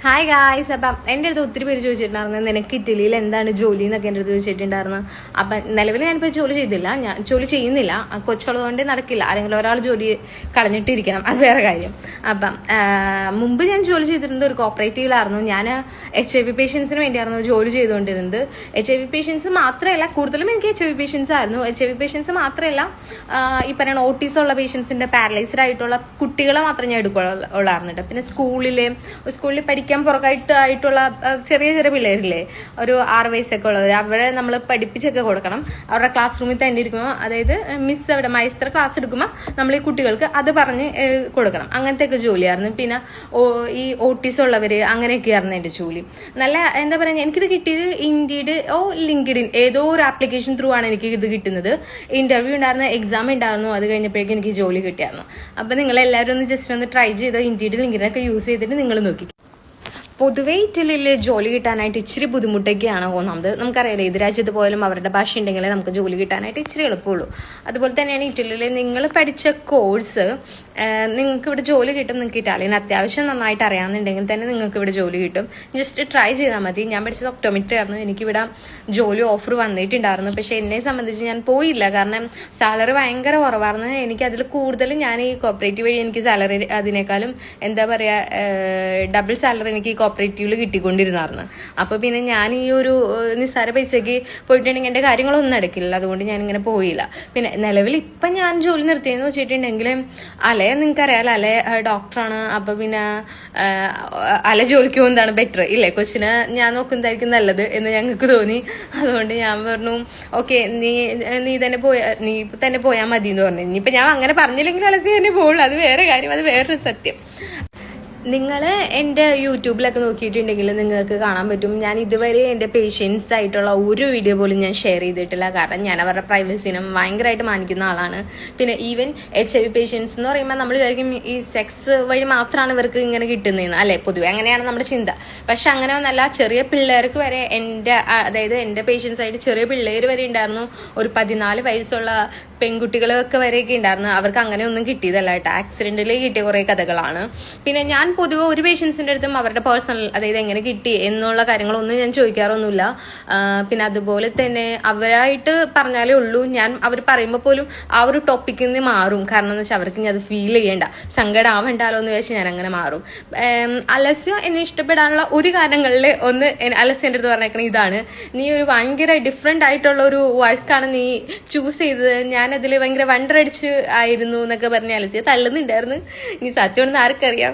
Hi guys. അപ്പം എൻ്റെ അടുത്ത് ഒത്തിരി പേര് ചോദിച്ചിട്ടുണ്ടായിരുന്നു നിനക്ക് ഇറ്റലിയിൽ എന്താണ് ജോലി എന്നൊക്കെ എൻ്റെ അടുത്ത് ചോദിച്ചിട്ടുണ്ടായിരുന്നു. അപ്പം നിലവിൽ ഞാനിപ്പോൾ ജോലി ചെയ്തില്ല, ഞാൻ ജോലി ചെയ്യുന്നില്ല, കൊച്ചുള്ളതുകൊണ്ട് നടക്കില്ല. ആരെങ്കിലും ഒരാൾ ജോലി കളഞ്ഞിട്ടിരിക്കണം, അത് വേറെ കാര്യം. അപ്പം മുമ്പ് ഞാൻ ജോലി ചെയ്തിരുന്നത് ഒരു കോപ്പറേറ്റീവിലായിരുന്നു. ഞാൻ HIV പേഷ്യൻസിന് വേണ്ടിയായിരുന്നു ജോലി ചെയ്തുകൊണ്ടിരുന്നത്. HIV പേഷ്യൻസ് മാത്രമല്ല, കൂടുതലും എനിക്ക് HIV പേഷ്യൻസ് ആയിരുന്നു. HIV പേഷ്യൻസ് മാത്രമല്ല, ഈ പറയുന്ന ഓട്ടീസ് ഉള്ള പേഷ്യൻസിൻ്റെ പാരലൈസ്ഡ് ആയിട്ടുള്ള കുട്ടികളെ മാത്രമേ ഞാൻ എടുക്കുള്ളായിരുന്നു. പിന്നെ സ്കൂളിൽ പഠിക്കാൻ പുറകായിട്ടുള്ള ചെറിയ ചെറിയ പിള്ളേരില്ലേ, ഒരു 6 വയസ്സൊക്കെ ഉള്ളവർ, അവരെ നമ്മൾ പഠിപ്പിച്ചൊക്കെ കൊടുക്കണം. അവരുടെ ക്ലാസ് റൂമിൽ തന്നെ ഇരിക്കുമ്പോൾ, അതായത് മിസ് അവിടെ മൈസ്റ്റർ ക്ലാസ് എടുക്കുമ്പോൾ നമ്മൾ ഈ കുട്ടികൾക്ക് അത് പറഞ്ഞ് കൊടുക്കണം. അങ്ങനത്തെയൊക്കെ ജോലിയായിരുന്നു. പിന്നെ ഈ ഓട്ടീസ് ഉള്ളവർ, അങ്ങനെയൊക്കെയായിരുന്നു എൻ്റെ ജോലി. നല്ല എന്താ പറയുക, എനിക്കിത് കിട്ടിയത് ഇൻഡീഡ് ലിങ്ക്ഡിൻ ഏതോ ഒരു ആപ്ലിക്കേഷൻ ത്രൂ ആണ് എനിക്ക് ഇത് കിട്ടുന്നത്. ഇന്റർവ്യൂ ഉണ്ടായിരുന്നു, എക്സാം ഉണ്ടായിരുന്നു, അത് കഴിഞ്ഞപ്പോഴേക്കും എനിക്ക് ജോലി കിട്ടിയായിരുന്നു. അപ്പം നിങ്ങളെല്ലാവരും ഒന്ന് ജസ്റ്റ് ഒന്ന് ട്രൈ ചെയ്തോ. ഇൻഡീഡ് ലിങ്ക്ഡിനൊക്കെ യൂസ് ചെയ്തിട്ട് നിങ്ങൾ നോക്കി. പൊതുവെ ഇറ്റലിയിൽ ജോലി കിട്ടാനായിട്ട് ഇച്ചിരി ബുദ്ധിമുട്ടൊക്കെയാണ് തോന്നുന്നത്. നമുക്കറിയാലോ, ഏത് രാജ്യത്ത് പോയാലും അവരുടെ ഭാഷ ഉണ്ടെങ്കിലേ നമുക്ക് ജോലി കിട്ടാനായിട്ട് ഇച്ചിരി എളുപ്പമുള്ളൂ. അതുപോലെ തന്നെയാണ് ഇറ്റലിയിൽ നിങ്ങൾ പഠിച്ച കോഴ്സ് നിങ്ങൾക്ക് ഇവിടെ ജോലി കിട്ടും. നിങ്ങൾക്ക് ഇറ്റാലിയൻ അത്യാവശ്യം നന്നായിട്ട് അറിയാമെന്നുണ്ടെങ്കിൽ തന്നെ നിങ്ങൾക്ക് ഇവിടെ ജോലി കിട്ടും. ജസ്റ്റ് ട്രൈ ചെയ്താൽ മതി. ഞാൻ പഠിച്ചത് ഒപ്റ്റോമെട്രി ആയിരുന്നു. എനിക്കിവിടെ ജോലി ഓഫർ വന്നിട്ടുണ്ടായിരുന്നു. പക്ഷേ എന്നെ സംബന്ധിച്ച് ഞാൻ പോയില്ല, കാരണം സാലറി ഭയങ്കര കുറവായിരുന്നു. എനിക്കതിൽ കൂടുതൽ ഞാൻ ഈ കോപ്പറേറ്റീവ് വഴി എനിക്ക് സാലറി അതിനേക്കാളും എന്താ പറയുക ഡബിൾ സാലറി എനിക്ക് കോപ്പറേറ്റീവിൽ കിട്ടിക്കൊണ്ടിരുന്നായിരുന്നു. അപ്പോൾ പിന്നെ ഞാൻ ഈ ഒരു നിസ്സാര പൈസയ്ക്ക് പോയിട്ടുണ്ടെങ്കിൽ എൻ്റെ കാര്യങ്ങളൊന്നും നടക്കില്ല. അതുകൊണ്ട് ഞാനിങ്ങനെ പോയില്ല. പിന്നെ നിലവിൽ ഇപ്പം ഞാൻ ജോലി നിർത്തിയെന്ന് വെച്ചിട്ടുണ്ടെങ്കിൽ നിങ്ങൾക്കറിയാലോ, അല്ലെ ഡോക്ടറാണ്. അപ്പോൾ പിന്നെ അല ജോലിക്ക് പോകുന്നതാണ് ബെറ്റർ ഇല്ലേ, കൊച്ചിനെ ഞാൻ നോക്കുന്നതായിരിക്കും നല്ലത് എന്ന് ഞങ്ങൾക്ക് തോന്നി. അതുകൊണ്ട് ഞാൻ പറഞ്ഞു ഓക്കെ, നീ തന്നെ പോയാൽ മതി എന്ന് പറഞ്ഞു. ഇനിയിപ്പോൾ ഞാൻ അങ്ങനെ പറഞ്ഞില്ലെങ്കിൽ അലസി തന്നെ പോകുള്ളൂ, അത് വേറെ കാര്യം, അത് വേറൊരു സത്യം. നിങ്ങൾ എൻ്റെ യൂട്യൂബിലൊക്കെ നോക്കിയിട്ടുണ്ടെങ്കിൽ നിങ്ങൾക്ക് കാണാൻ പറ്റും, ഞാൻ ഇതുവരെ എൻ്റെ പേഷ്യൻസ് ആയിട്ടുള്ള ഒരു വീഡിയോ പോലും ഞാൻ ഷെയർ ചെയ്തിട്ടില്ല. കാരണം ഞാൻ അവരുടെ പ്രൈവസിനും ഭയങ്കരമായിട്ട് മാനിക്കുന്ന ആളാണ്. പിന്നെ ഈവൻ HIV പേഷ്യൻസ് എന്ന് പറയുമ്പോൾ നമ്മൾ വിചാരിക്കും ഈ സെക്സ് വഴി മാത്രമാണ് ഇവർക്ക് ഇങ്ങനെ കിട്ടുന്നതെന്ന്, അല്ലേ? പൊതുവെ അങ്ങനെയാണ് നമ്മുടെ ചിന്ത. പക്ഷെ അങ്ങനെ ഒന്നല്ല. ചെറിയ പിള്ളേർക്ക് വരെ അതായത് എൻ്റെ പേഷ്യൻസ് ആയിട്ട് ചെറിയ പിള്ളേർ വരെ ഉണ്ടായിരുന്നു. ഒരു 14 വയസ്സുള്ള പെൺകുട്ടികളൊക്കെ വരെയൊക്കെ ഉണ്ടായിരുന്നു. അവർക്ക് അങ്ങനെ ഒന്നും കിട്ടിയതല്ല കേട്ടോ, ആക്സിഡന്റിൽ കിട്ടിയ കുറേ കഥകളാണ്. പിന്നെ ഞാൻ പൊതുവെ ഒരു പേഷ്യൻസിൻ്റെ അടുത്തും അവരുടെ പേഴ്സണൽ, അതായത് എങ്ങനെ കിട്ടി എന്നുള്ള കാര്യങ്ങളൊന്നും ഞാൻ ചോദിക്കാറൊന്നുമില്ല. പിന്നെ അതുപോലെ തന്നെ അവരായിട്ട് പറഞ്ഞാലേ ഉള്ളൂ. അവർ പറയുമ്പോൾ പോലും ആ ഒരു ടോപ്പിക്കിൽ നിന്ന് മാറും. കാരണം എന്ന് വെച്ചാൽ അവർക്ക് അത് ഫീൽ ചെയ്യേണ്ട, സങ്കടം ആവണ്ടാലോ എന്ന് വെച്ചാൽ ഞാൻ അങ്ങനെ മാറും. അലസ്യ എന്നെ ഇഷ്ടപ്പെടാനുള്ള ഒരു കാരണങ്ങളിൽ ഒന്ന് അലസ്യൻ്റെ അടുത്ത് പറഞ്ഞേക്കണം, ഇതാണ് നീ ഒരു ഭയങ്കര ഡിഫറെൻ്റ് ആയിട്ടുള്ള ഒരു വർക്കാണ് നീ ചൂസ് ചെയ്തത്, ഞാനതിൽ ഭയങ്കര വണ്ടർ അടിച്ച് ആയിരുന്നു എന്നൊക്കെ പറഞ്ഞ് അലസ്യ തള്ളുന്നുണ്ടായിരുന്നു. ഇനി സത്യമാണെന്ന് ആർക്കറിയാം.